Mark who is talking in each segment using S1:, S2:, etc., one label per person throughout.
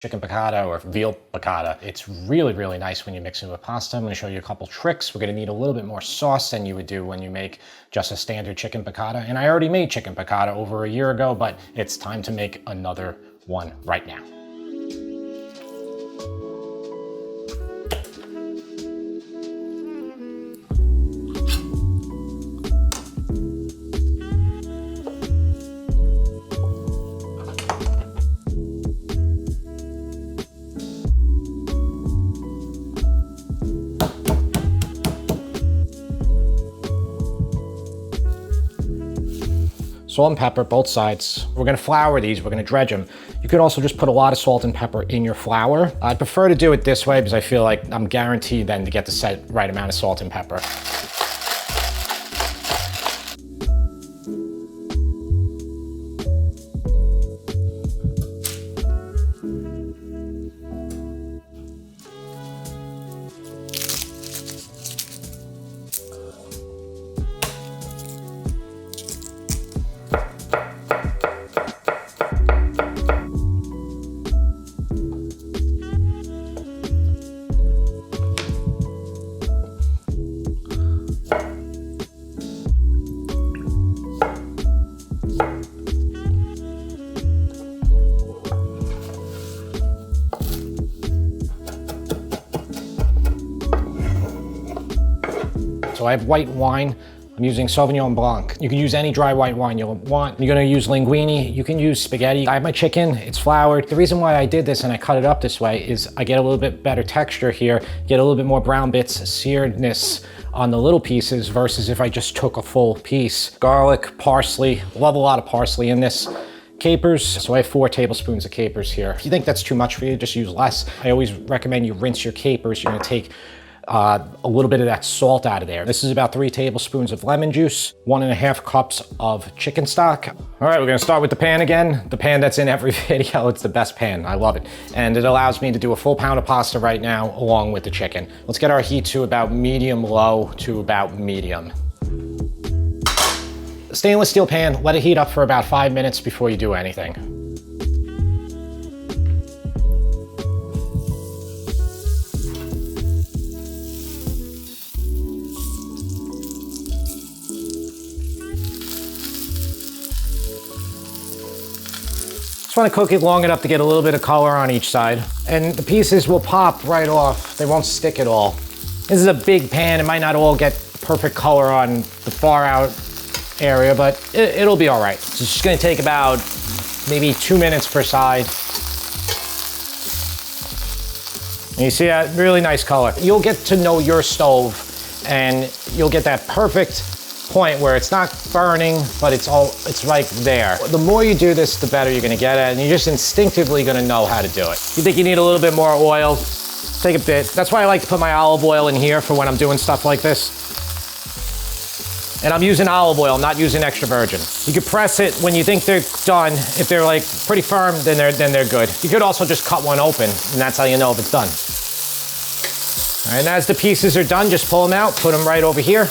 S1: chicken piccata or veal piccata. It's really, really nice when you mix it with pasta. I'm gonna show you a couple tricks. We're gonna need a little bit more sauce than you would do when you make just a standard chicken piccata. And I already made chicken piccata over a year ago, but it's time to make another one right now. Salt and pepper, both sides. We're gonna flour these, we're gonna dredge them. You could also just put a lot of salt and pepper in your flour. I'd prefer to do it this way because I feel like I'm guaranteed then to get the set right amount of salt and pepper. So I have white wine. I'm using Sauvignon Blanc. You can use any dry white wine you want. You're gonna use linguine. You can use spaghetti. I have my chicken, it's floured. The reason why I did this and I cut it up this way is I get a little bit better texture here, get a little bit more brown bits, searedness on the little pieces versus if I just took a full piece. Garlic, parsley, love a lot of parsley in this. Capers, so I have 4 tablespoons of capers here. If you think that's too much for you, just use less. I always recommend you rinse your capers. You're gonna take a little bit of that salt out of there. This is about 3 tablespoons of lemon juice, 1.5 cups of chicken stock. All right, we're gonna start with the pan again. The pan that's in every video, it's the best pan, I love it. And it allows me to do a full pound of pasta right now along with the chicken. Let's get our heat to about medium low to about medium. Stainless steel pan, let it heat up for about 5 minutes before you do anything. Just want to cook it long enough to get a little bit of color on each side. And the pieces will pop right off. They won't stick at all. This is a big pan. It might not all get perfect color on the far out area, but it'll be all right. So it's just going to take about maybe 2 minutes per side. And you see that really nice color. You'll get to know your stove and you'll get that perfect point where it's not burning, but it's right there. The more you do this, the better you're gonna get at it, and you're just instinctively gonna know how to do it. If you think you need a little bit more oil, take a bit. That's why I like to put my olive oil in here for when I'm doing stuff like this. And I'm using olive oil, not using extra virgin. You can press it when you think they're done. If they're like pretty firm, then they're good. You could also just cut one open, and that's how you know if it's done. All right, and as the pieces are done, just pull them out, put them right over here.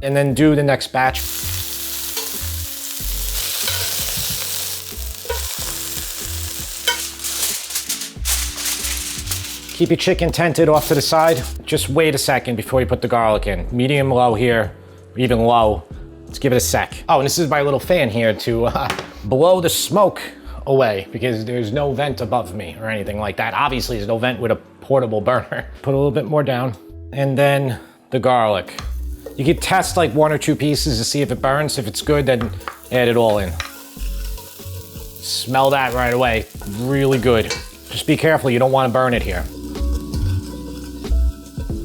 S1: And then do the next batch. Keep your chicken tented off to the side. Just wait a second before you put the garlic in. Medium low here, even low. Let's give it a sec. Oh, and this is my little fan here to blow the smoke away because there's no vent above me or anything like that. Obviously, there's no vent with a portable burner. Put a little bit more down. And then the garlic. You could test like 1 or 2 pieces to see if it burns. If it's good, then add it all in. Smell that right away. Really good. Just be careful, you don't want to burn it here.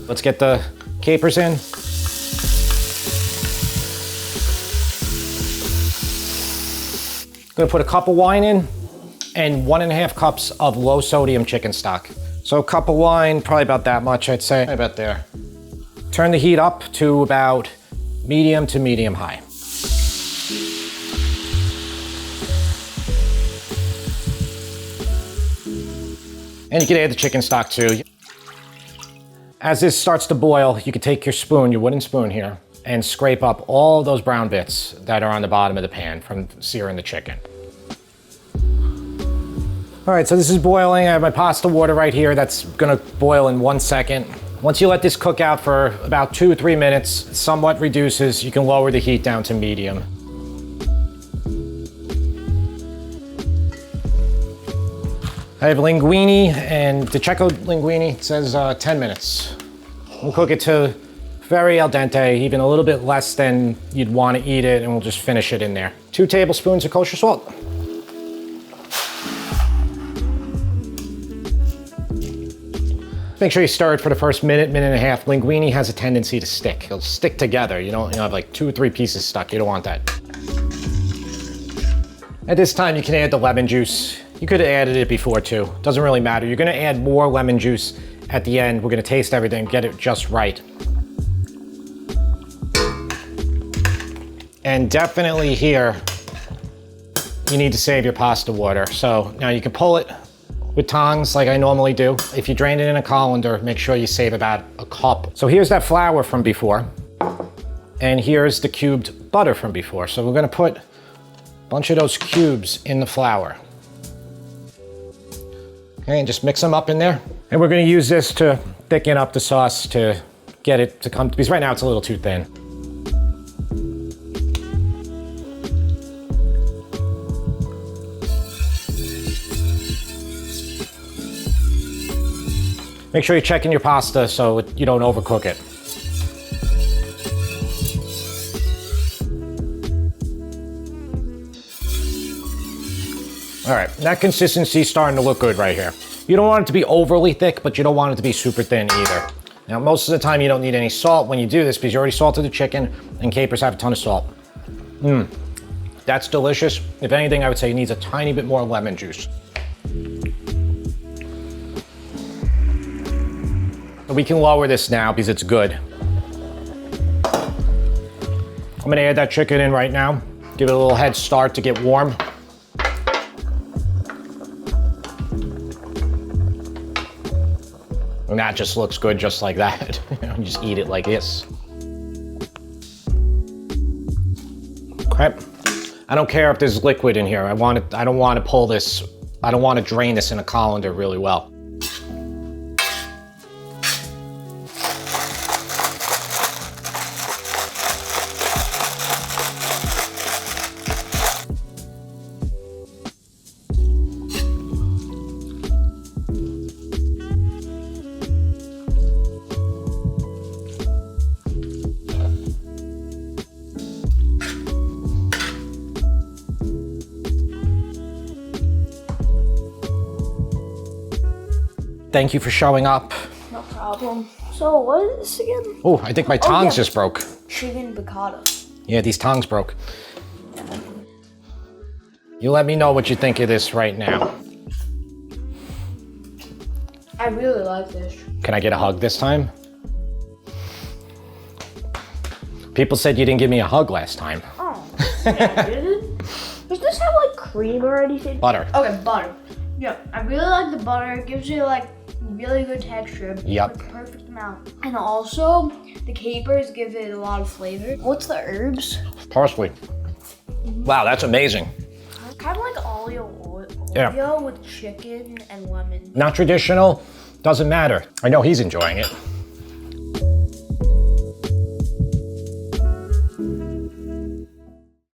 S1: Let's get the capers in. Gonna put a cup of wine in and 1.5 cups of low sodium chicken stock. So a cup of wine, probably about that much, I'd say. Right about there. Turn the heat up to about medium to medium high. And you can add the chicken stock too. As this starts to boil, you can take your spoon, your wooden spoon here, and scrape up all those brown bits that are on the bottom of the pan from searing the chicken. All right, so this is boiling. I have my pasta water right here. That's gonna boil in 1 second. Once you let this cook out for about 2 or 3 minutes, it somewhat reduces. You can lower the heat down to medium. I have linguine, and to check out linguine, it says 10 minutes. We'll cook it to very al dente, even a little bit less than you'd want to eat it, and we'll just finish it in there. 2 tablespoons of kosher salt. Make sure you stir it for the first minute, minute and a half. Linguine has a tendency to stick. It'll stick together. You don't have like 2 or 3 pieces stuck. You don't want that. At this time, you can add the lemon juice. You could have added it before too. Doesn't really matter. You're gonna add more lemon juice at the end. We're gonna taste everything, get it just right. And definitely here, you need to save your pasta water. So now you can pull it with tongs like I normally do. If you drain it in a colander, make sure you save about a cup. So here's that flour from before, and here's the cubed butter from before. So we're gonna put a bunch of those cubes in the flour. Okay, and just mix them up in there. And we're gonna use this to thicken up the sauce to get it to come, because right now it's a little too thin. Make sure you're checking your pasta so you don't overcook it. All right, that consistency's starting to look good right here. You don't want it to be overly thick, but you don't want it to be super thin either. Now, most of the time you don't need any salt when you do this because you already salted the chicken and capers have a ton of salt. That's delicious. If anything, I would say it needs a tiny bit more lemon juice. We can lower this now because it's good. I'm gonna add that chicken in right now. Give it a little head start to get warm. And that just looks good just like that. You just eat it like this. Okay. I don't care if there's liquid in here. I don't want to pull this. I don't want to drain this in a colander really well. Thank you for showing up.
S2: No problem. So what is this again?
S1: Oh, I think my tongs just broke.
S2: Chicken piccata.
S1: Yeah, these tongs broke. You let me know what you think of this right now.
S2: I really like this.
S1: Can I get a hug this time? People said you didn't give me a hug last time.
S2: Oh, yeah, did it? Does this have like cream or anything?
S1: Butter.
S2: Okay, butter. Yeah, I really like the butter. It gives you like really good texture.
S1: Yep.
S2: Like, perfect amount. And also, the capers give it a lot of flavor. What's the herbs?
S1: Parsley. Wow, that's amazing.
S2: Kind of like olio
S1: Yeah.
S2: with chicken and lemon.
S1: Not traditional, doesn't matter. I know he's enjoying it.